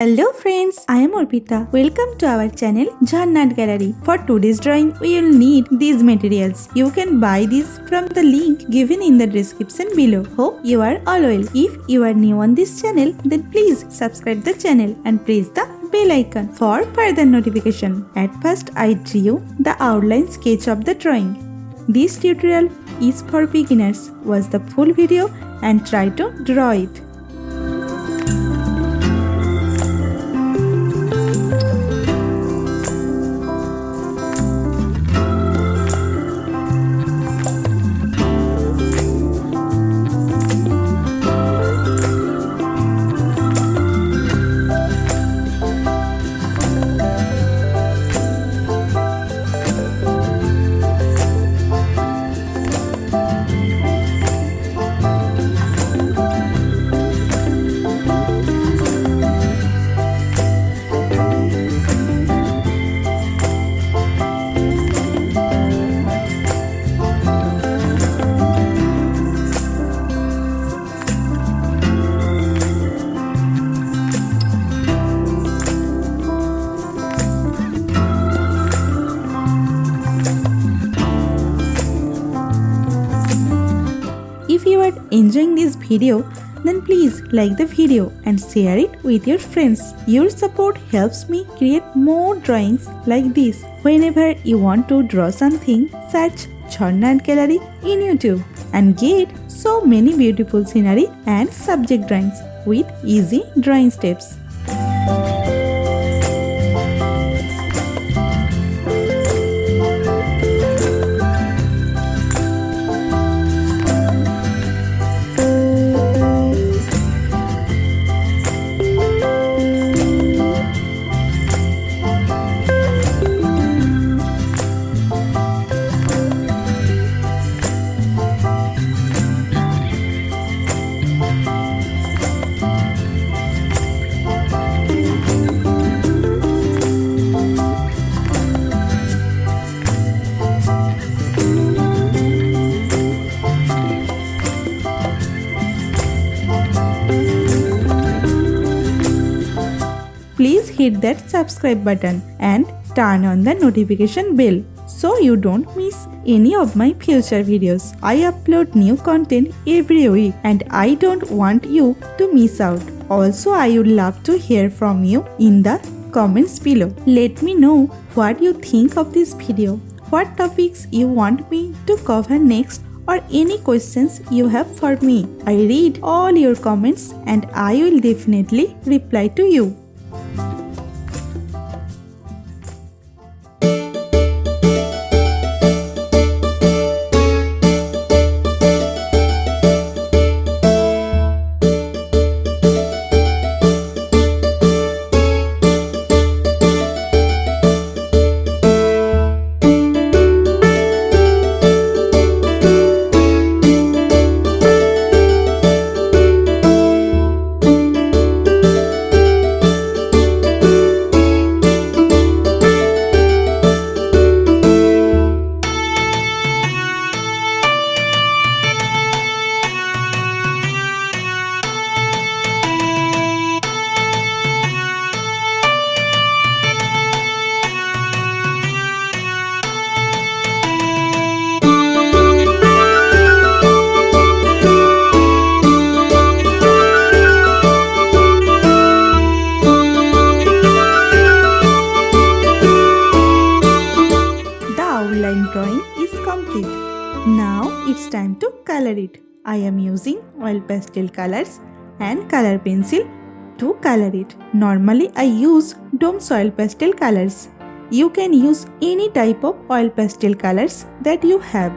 Hello friends, I am Arpita. Welcome to our channel Jharna Gallery. For today's drawing, we will need these materials. You can buy these from the link given in the description below. Hope you are all well. If you are new on this channel, then please subscribe the channel and press the bell icon for further notification. At first, I drew the outline sketch of the drawing. This tutorial is for beginners. Watch the full video and try to draw it. If you are enjoying this video, then please like the video and share it with your friends. Your support helps me create more drawings like this. Whenever you want to draw something, search Jharna Gallery in YouTube and get so many beautiful scenery and subject drawings with easy drawing steps. Please hit that subscribe button and turn on the notification bell so you don't miss any of my future videos. I upload new content every week and I don't want you to miss out. Also, I would love to hear from you in the comments below. Let me know what you think of this video, what topics you want me to cover next, or any questions you have for me. I read all your comments and I will definitely reply to you. Drawing is complete. Now it's time to color it. I am using oil pastel colors and color pencil to color it. Normally I use Dome's oil pastel colors. You can use any type of oil pastel colors that you have.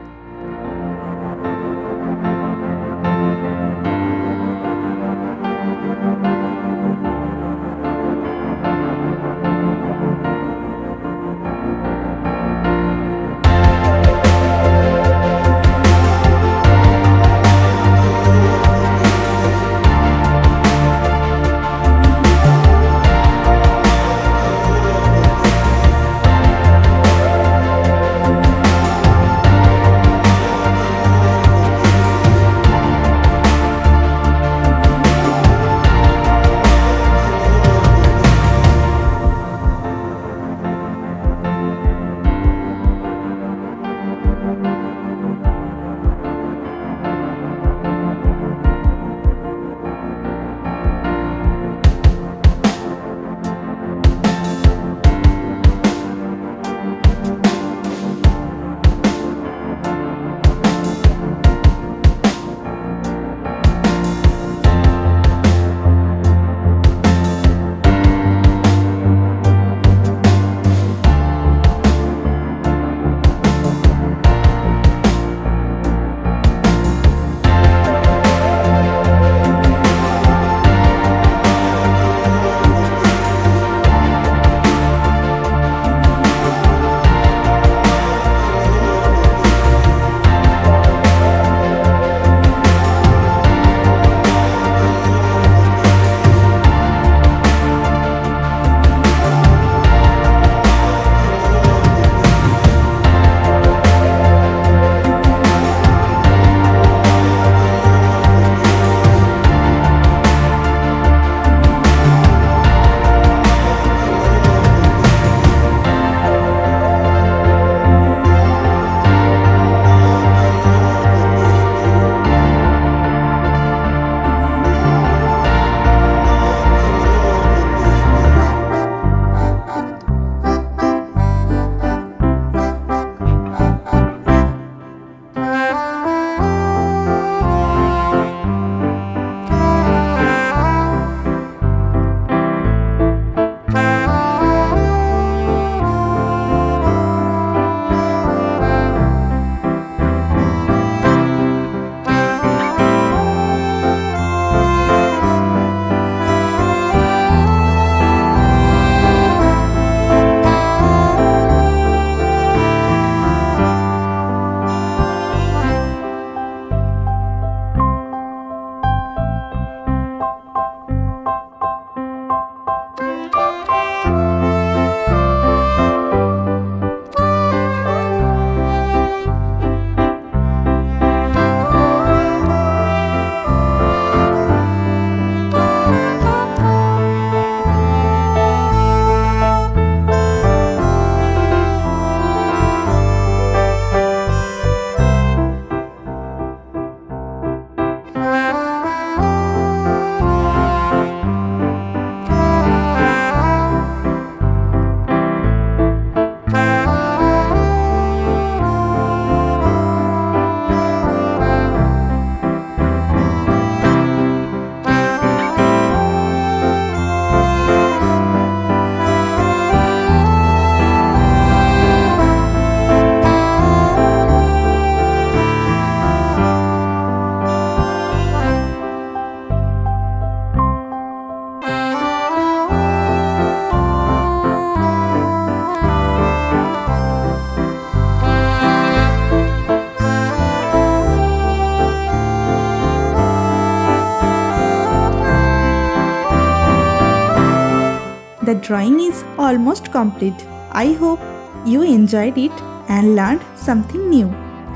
the drawing is almost complete. I hope you enjoyed it and learned something new.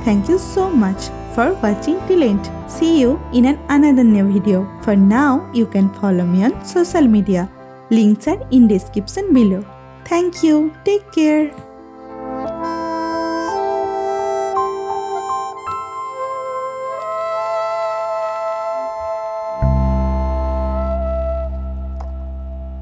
Thank you so much for watching till end. See you in another new video. For now, you can follow me on social media. Links are in description below. Thank you. Take care.